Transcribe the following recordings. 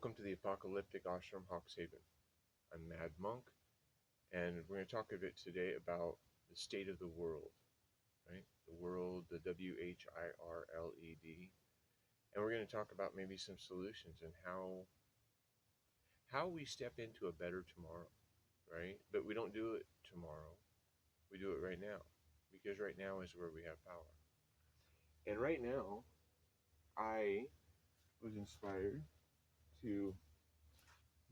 Welcome to the Apocalyptic Ashram Hawks Haven. I'm Mad Monk, and we're going to talk a bit today about the state of the world, right? The world, the WHIRLED, and we're going to talk about maybe some solutions and how we step into a better tomorrow, right? But we don't do it tomorrow. We do it right now, because right now is where we have power. And right now, I was inspired to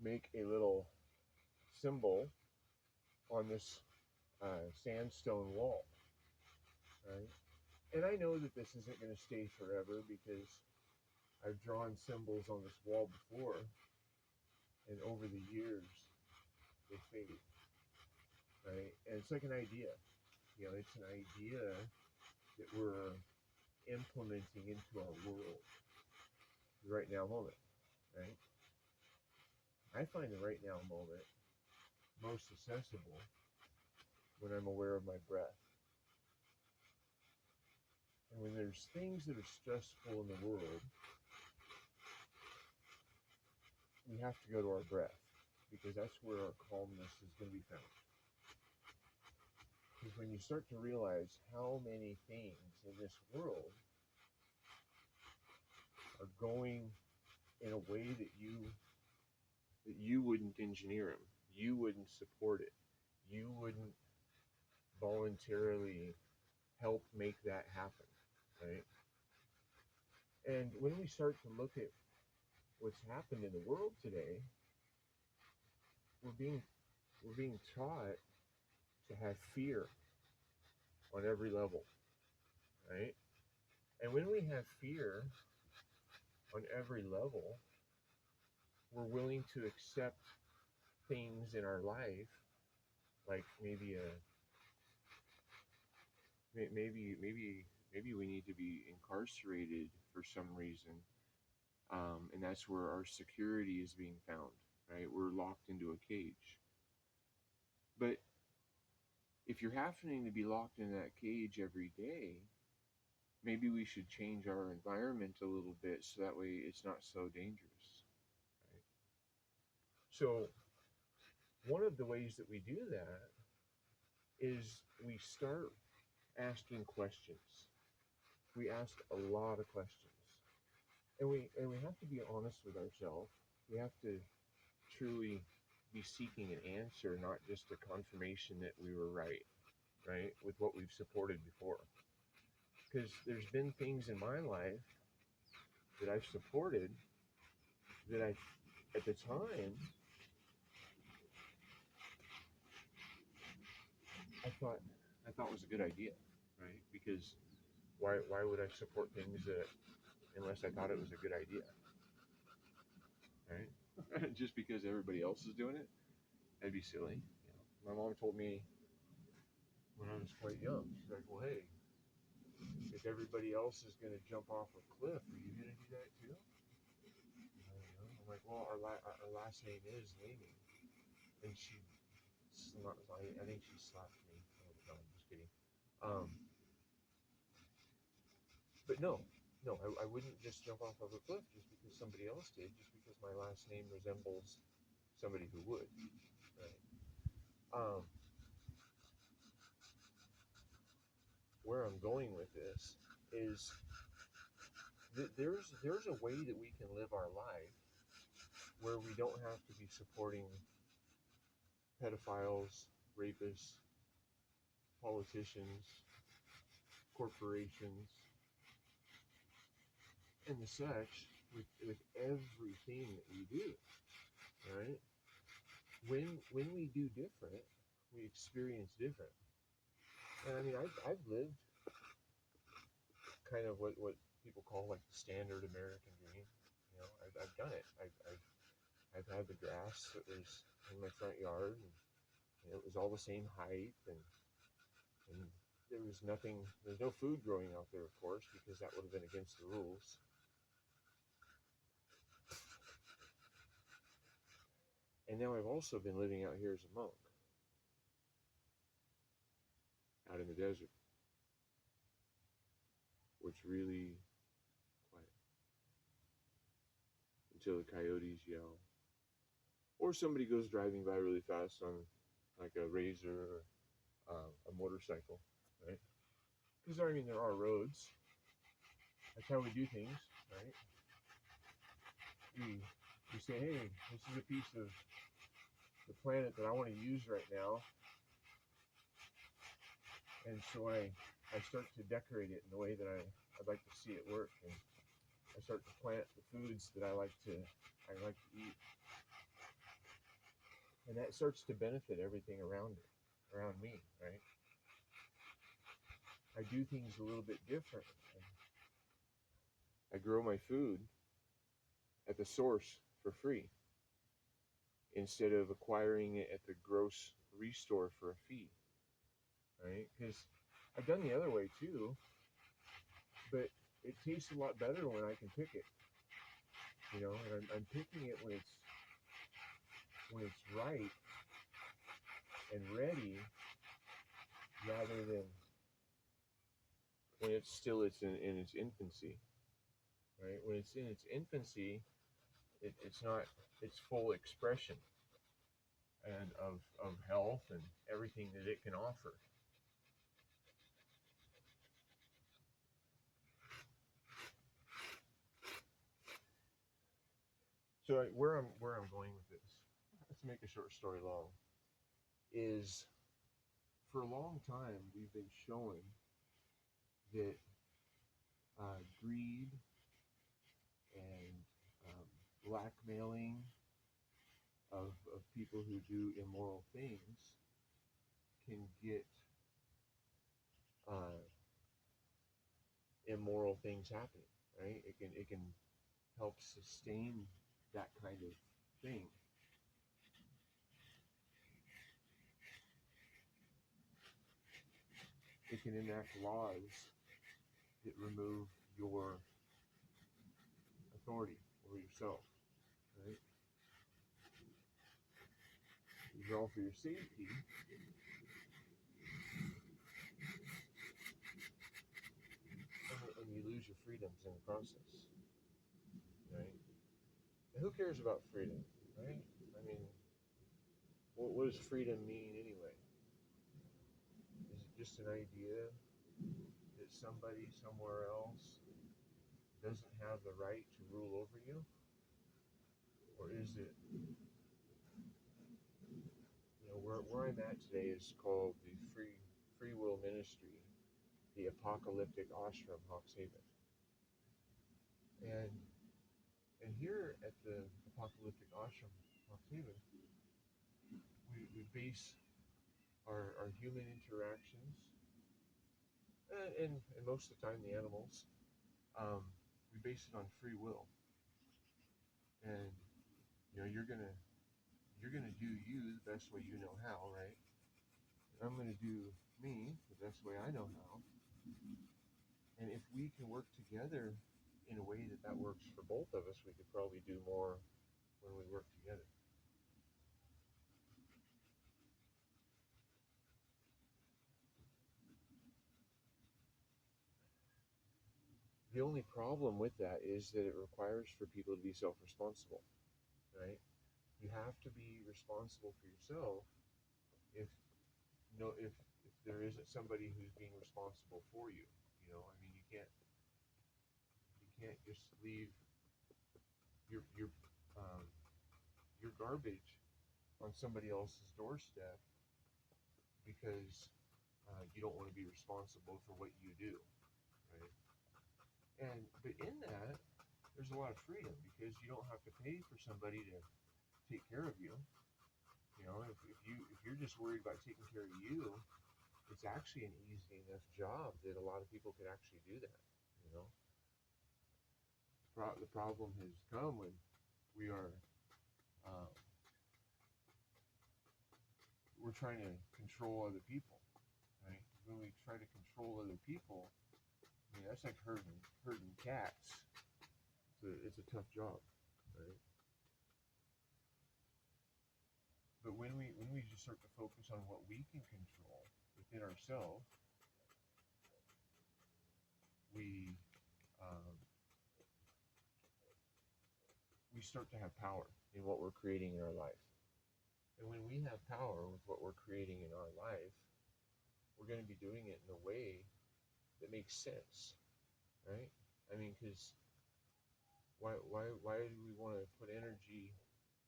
make a little symbol on this sandstone wall, right? And I know that this isn't going to stay forever because I've drawn symbols on this wall before, and over the years they fade, right? And it's like an idea, it's an idea that we're implementing into our world, the right now moment, right? I find the right now moment most accessible when I'm aware of my breath. And when there's things that are stressful in the world, we have to go to our breath, because that's where our calmness is going to be found. Because when you start to realize how many things in this world are going in a way that you wouldn't engineer them, you wouldn't support it, you wouldn't voluntarily help make that happen, right? And when we start to look at what's happened in the world today, we're being taught to have fear on every level, right? And when we have fear on every level, we're willing to accept things in our life, like maybe we need to be incarcerated for some reason, and that's where our security is being found, right? We're locked into a cage. But if you're happening to be locked in that cage every day, maybe we should change our environment a little bit so that way it's not so dangerous, right? So one of the ways that we do that is we start asking questions. We ask a lot of questions. And we have to be honest with ourselves. We have to truly be seeking an answer, not just a confirmation that we were right, with what we've supported before. Because there's been things in my life that I've supported that at the time, I thought was a good idea, right? Because why would I support things that unless I thought it was a good idea, right? Just because everybody else is doing it, that'd be silly. My mom told me when I was quite young, she's like, well, hey, if everybody else is going to jump off a cliff, are you going to do that too? I'm like, well, our last name is naming. And I think she slapped me. No, I'm just kidding. But no, I wouldn't just jump off of a cliff just because somebody else did, just because my last name resembles somebody who would, right? Where I'm going with this is there's a way that we can live our life where we don't have to be supporting pedophiles, rapists, politicians, corporations, and the such with everything that we do, right? When we do different, we experience different. And I mean, I've lived kind of what people call like the standard American dream. I've done it. I've had the grass that was in my front yard, and it was all the same height, and there's no food growing out there, of course, because that would have been against the rules. And now I've also been living out here as a monk, out in the desert, where it's really quiet, until the coyotes yell, or somebody goes driving by really fast on like a razor or a motorcycle, right? Because I mean there are roads. That's how we do things, right? We say, hey, this is a piece of the planet that I want to use right now, and so I start to decorate it in the way that I'd like to see it work, and I start to plant the foods that I like to eat, and that starts to benefit everything around me, right? I do things a little bit different. I grow my food at the source for free instead of acquiring it at the grocery store for a fee, right? Because I've done the other way too, but it tastes a lot better when I can pick it, and I'm picking it when it's right and ready, rather than when it's in its infancy, right? When it's in its infancy, it's not its full expression and of health and everything that it can offer. So where I'm going with this, let's make a short story long, is for a long time we've been showing that greed and blackmailing of people who do immoral things can get uh, immoral things happening, right? It can help sustain that kind of thing. It can enact laws that remove your authority over yourself, right? These are all for your safety, and you lose your freedoms in the process, right? And who cares about freedom, right? I mean, what does freedom mean anyway? Is it just an idea that somebody somewhere else doesn't have the right to rule over you? Or is it, where I'm at today is called the Free Will Ministry, the Apocalyptic Ashram, Hawkshaven. And here at the Apocalyptic Ashram, Hawkshaven, we base our human interactions, and most of the time the animals, we base it on free will. And you're gonna do you the best way you know how, right? And I'm gonna do me the best way I know how. And if we can work together in a way that works for both of us, we could probably do more when we work together. The only problem with that is that it requires for people to be self-responsible, right? You have to be responsible for yourself. If no, if there isn't somebody who's being responsible for you, I mean, you can't just leave your um, your garbage on somebody else's doorstep because you don't want to be responsible for what you do, right? But in that, there's a lot of freedom because you don't have to pay for somebody to take care of you. If you're just worried about taking care of you, it's actually an easy enough job that a lot of people could actually do that. The problem has come when we are uh, we're trying to control other people, right? When we try to control other people, I mean, that's like herding cats. It's a tough job, right? But when we just start to focus on what we can control within ourselves, we we start to have power in what we're creating in our life. And when we have power with what we're creating in our life, we're going to be doing it in a way that makes sense, right? I mean, because why do we want to put energy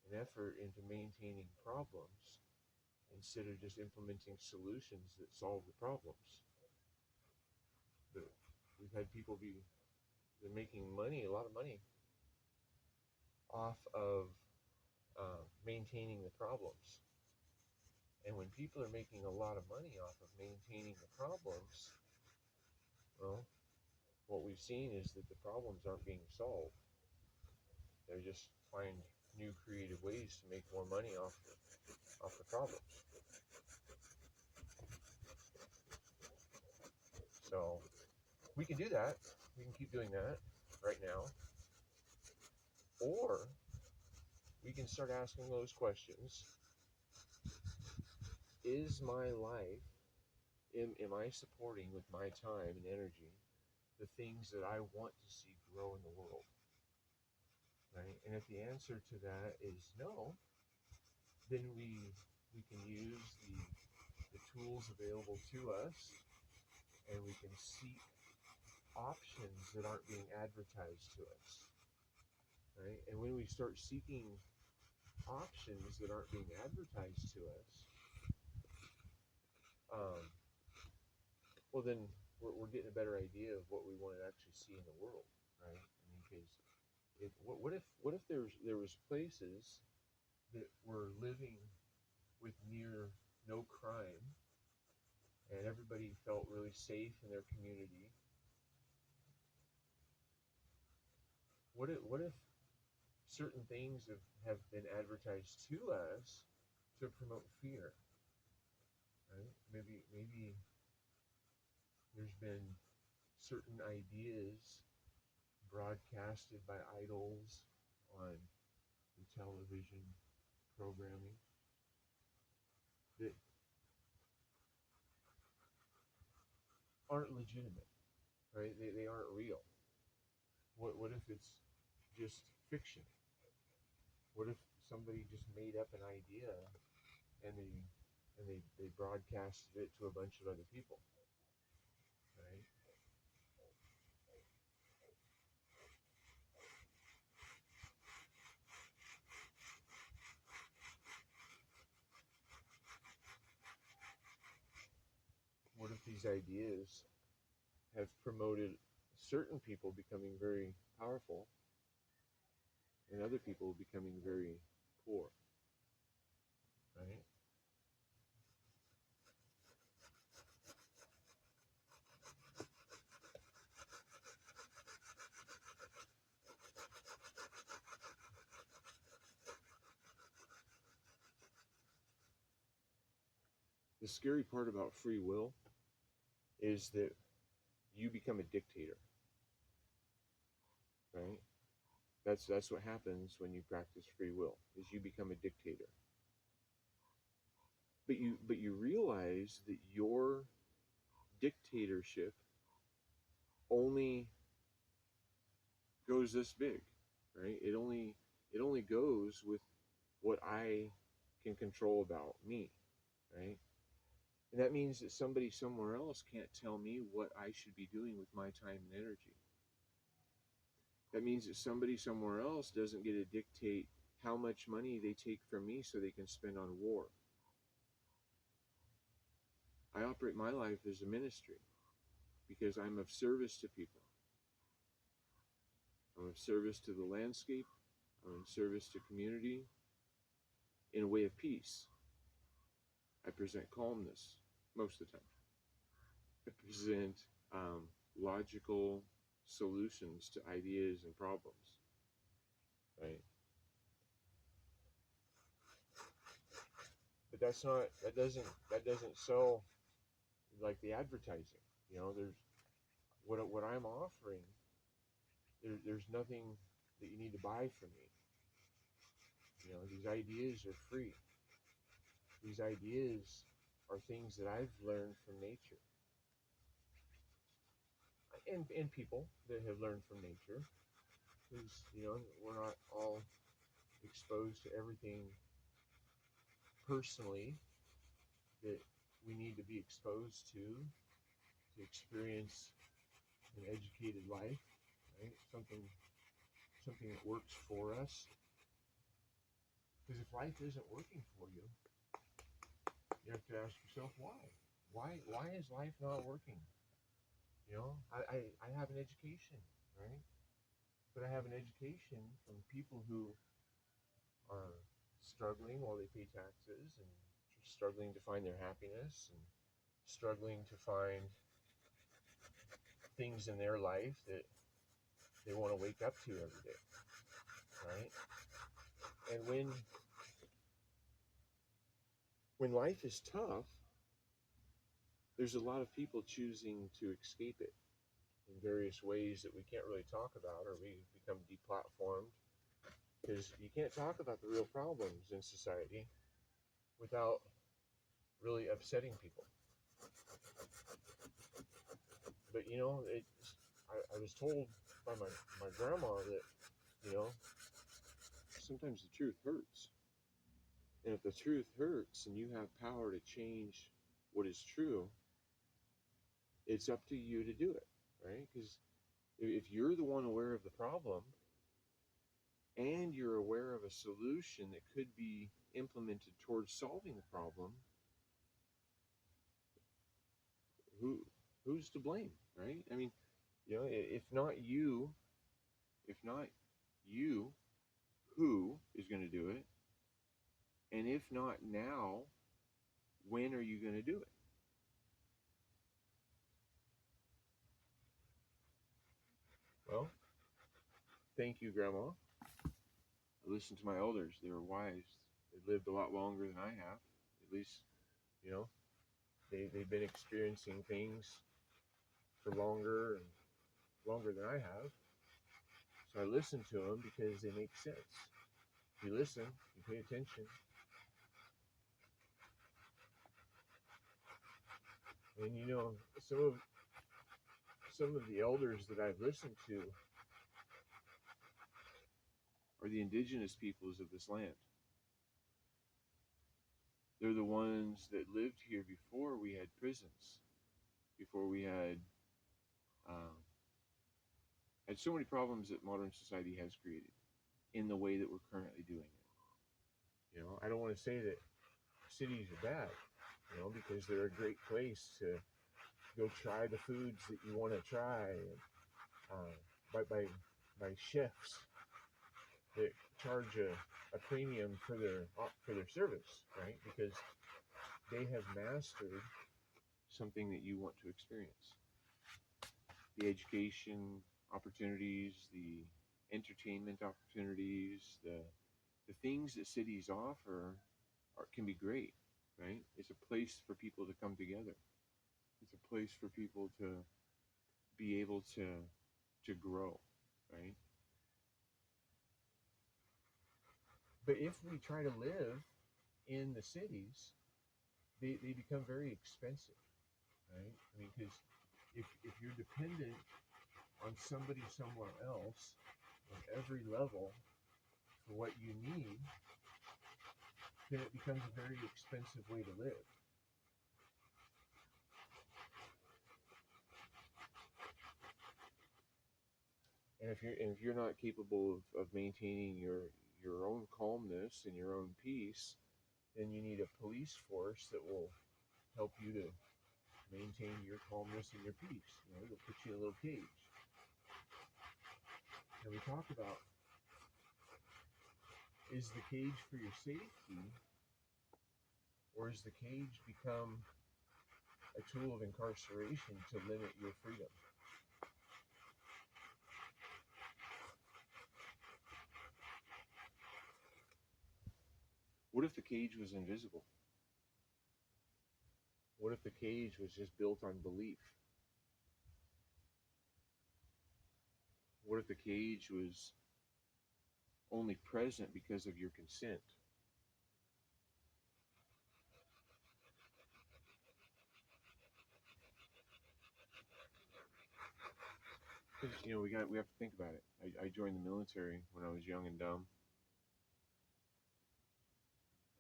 and effort into maintaining problems instead of just implementing solutions that solve the problems? But we've had people they're making money, a lot of money, off of maintaining the problems. And when people are making a lot of money off of maintaining the problems, well, what we've seen is that the problems aren't being solved. They're just find new creative ways to make more money off the problems. So we can do that. We can keep doing that right now. Or we can start asking those questions. Is my life, am I supporting with my time and energy the things that I want to see grow in the world? Right? And if the answer to that is no, then we can use the tools available to us, and we can seek options that aren't being advertised to us. Right? And when we start seeking options that aren't being advertised to us, well, then we're getting a better idea of what we want to actually see in the world, right? I mean, because what if there was places that were living with near no crime, and everybody felt really safe in their community? What if certain things have been advertised to us to promote fear? Right? Maybe there's been certain ideas broadcasted by idols on the television programming that aren't legitimate, right? They aren't real. What if it's just fiction? What if somebody just made up an idea and they broadcasted it to a bunch of other people, right? What if these ideas have promoted certain people becoming very powerful and other people becoming very poor, right? The scary part about free will is that you become a dictator, right? That's what happens when you practice free will, is you become a dictator. But you realize that your dictatorship only goes this big, right? It only goes with what I can control about me, right? And that means that somebody somewhere else can't tell me what I should be doing with my time and energy. That means that somebody somewhere else doesn't get to dictate how much money they take from me so they can spend on war. I operate my life as a ministry because I'm of service to people. I'm of service to the landscape. I'm of service to community in a way of peace. I present calmness most of the time. I present logical solutions to ideas and problems, right? But that doesn't sell like the advertising. There's what I'm offering. There's nothing that you need to buy from me. These ideas are free. These ideas are things that I've learned from nature, and people that have learned from nature. because we're not all exposed to everything personally that we need to be exposed to experience an educated life, right? Something that works for us. Because if life isn't working for you, you have to ask yourself why. Why is life not working? I have an education, right? But I have an education from people who are struggling while they pay taxes and struggling to find their happiness and struggling to find things in their life that they want to wake up to every day, right? And when life is tough, there's a lot of people choosing to escape it in various ways that we can't really talk about, or we become deplatformed, because you can't talk about the real problems in society without really upsetting people. But I was told by my grandma that sometimes the truth hurts. And if the truth hurts and you have power to change what is true, it's up to you to do it, right? Because if you're the one aware of the problem and you're aware of a solution that could be implemented towards solving the problem, who's to blame, right? I mean, if not you, who is going to do it? And if not now, when are you going to do it? Well, thank you, Grandma. I listened to my elders. They were wise. They lived a lot longer than I have. At least, you know, they've been experiencing things for longer than I have. So I listen to them because they make sense. You listen, you pay attention. And some of the elders that I've listened to are the indigenous peoples of this land. They're the ones that lived here before we had prisons, before we um, had so many problems that modern society has created in the way that we're currently doing it. I don't want to say that cities are bad, because they're a great place to go try the foods that you want to try, by chefs that charge a premium for their service, right? Because they have mastered something that you want to experience. The education opportunities, the entertainment opportunities, the things that cities offer can be great, right? It's a place for people to come together. It's a place for people to be able to grow, right? But if we try to live in the cities, they become very expensive, right? I mean, because if you're dependent on somebody somewhere else on every level for what you need, then it becomes a very expensive way to live. And if you're not capable of maintaining your own calmness and your own peace, then you need a police force that will help you to maintain your calmness and your peace. They'll put you in a little cage. And we talk about, is the cage for your safety, or has the cage become a tool of incarceration to limit your freedom? What if the cage was invisible? What if the cage was just built on belief? What if the cage was only present because of your consent? Because we have to think about it. I joined the military when I was young and dumb,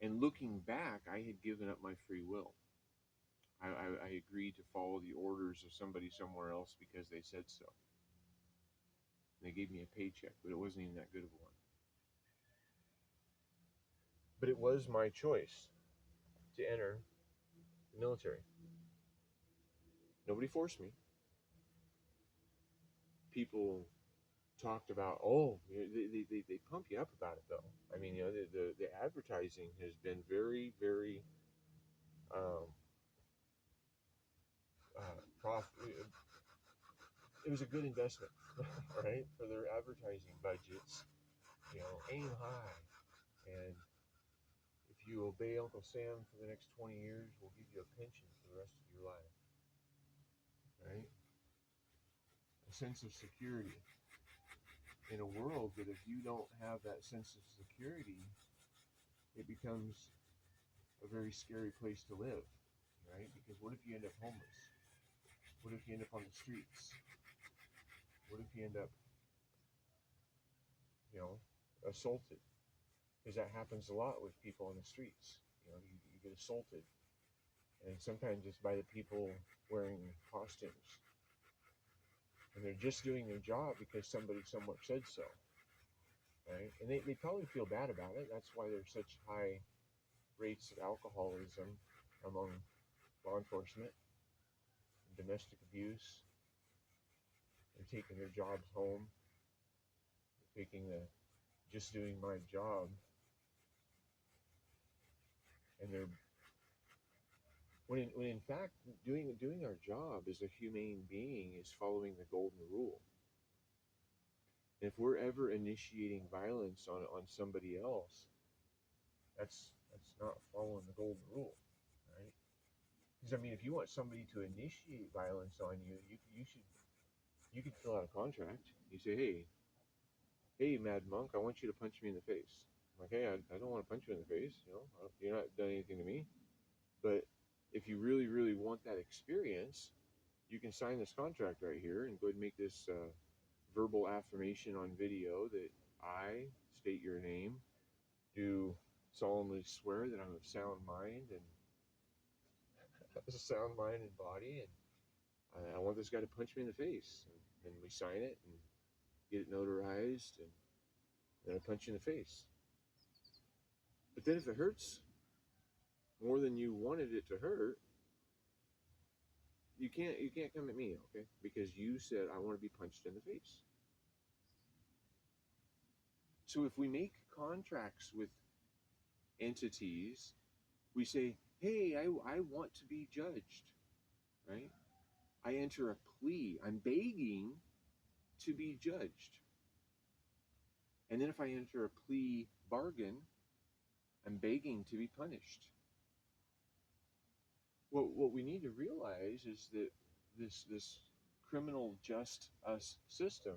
and looking back, I had given up my free will. I agreed to follow the orders of somebody somewhere else because they said so. And they gave me a paycheck, but it wasn't even that good of one. But it was my choice to enter the military. Nobody forced me. People talked about, they pump you up about it though. I mean, the advertising has been very, very um, it was a good investment, right? For their advertising budgets, aim high, and if you obey Uncle Sam for the next 20 years, we'll give you a pension for the rest of your life, right? A sense of security in a world that if you don't have that sense of security, it becomes a very scary place to live, right? Because what if you end up homeless? What if you end up on the streets? What if you end up, assaulted? Because that happens a lot with people on the streets. You get assaulted, and sometimes it's by the people wearing costumes, and they're just doing their job because somebody somewhere said so, right? And they probably feel bad about it. That's why there's such high rates of alcoholism among law enforcement, domestic abuse. They're taking their jobs home. They're taking the just doing my job, and they're when in fact doing our job as a humane being is following the golden rule. And if we're ever initiating violence on somebody else, that's not following the golden rule, right? Because I mean, if you want somebody to initiate violence on you, you could fill out a contract. You say, hey, Mad Monk, I want you to punch me in the face. I'm like, hey, I don't want to punch you in the face. You're not done anything to me. But if you really, really want that experience, you can sign this contract right here and go ahead and make this verbal affirmation on video that I state your name, do solemnly swear that I'm of sound mind and a sound mind and body, and I want this guy to punch me in the face. And we sign it and get it notarized, and then I punch you in the face. But then if it hurts more than you wanted it to hurt, you can't come at me, okay? Because you said I want to be punched in the face. So if we make contracts with entities, we say, hey, I want to be judged, right? I enter a plea. I'm begging to be judged. And then if I enter a plea bargain, I'm begging to be punished. What we need to realize is that this criminal just us system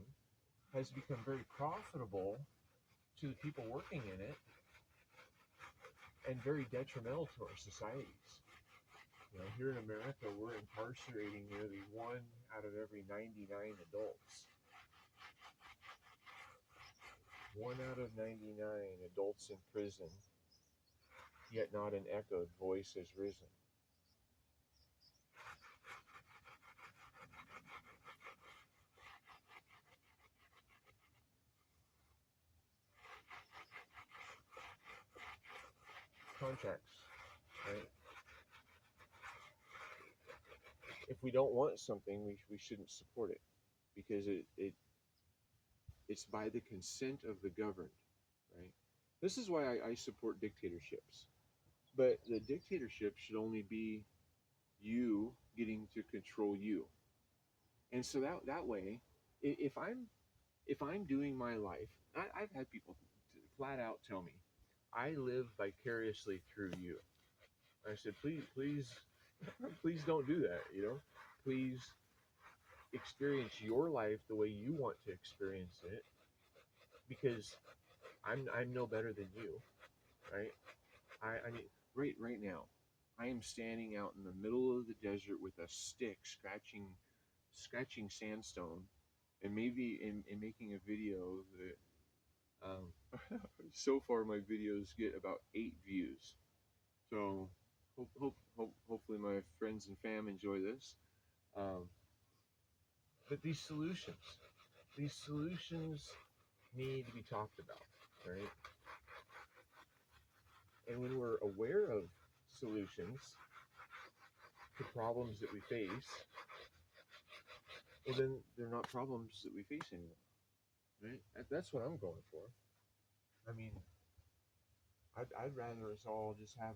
has become very profitable to the people working in it and very detrimental to our societies. Here in America, we're incarcerating nearly 1 out of every 99 adults. 1 out of 99 adults in prison, yet not an echoed voice has risen. Contracts, right? If we don't want something, we shouldn't support it, because it's by the consent of the governed, right? This is why I support dictatorships. But the dictatorship should only be you getting to control you. And so that way, if I'm doing my life, I've had people flat out tell me, I live vicariously through you. I said, please, please don't do that. Please experience your life the way you want to experience it, because I'm no better than you, right? I mean, right now, I am standing out in the middle of the desert with a stick, scratching sandstone and maybe in making a video that so far my videos get about 8 views. So hopefully my friends and fam enjoy this. But these solutions need to be talked about, right? And when we're aware of solutions to problems that we face, well, then they're not problems that we face anymore, right? That's what I'm going for. I mean, I'd rather us all just have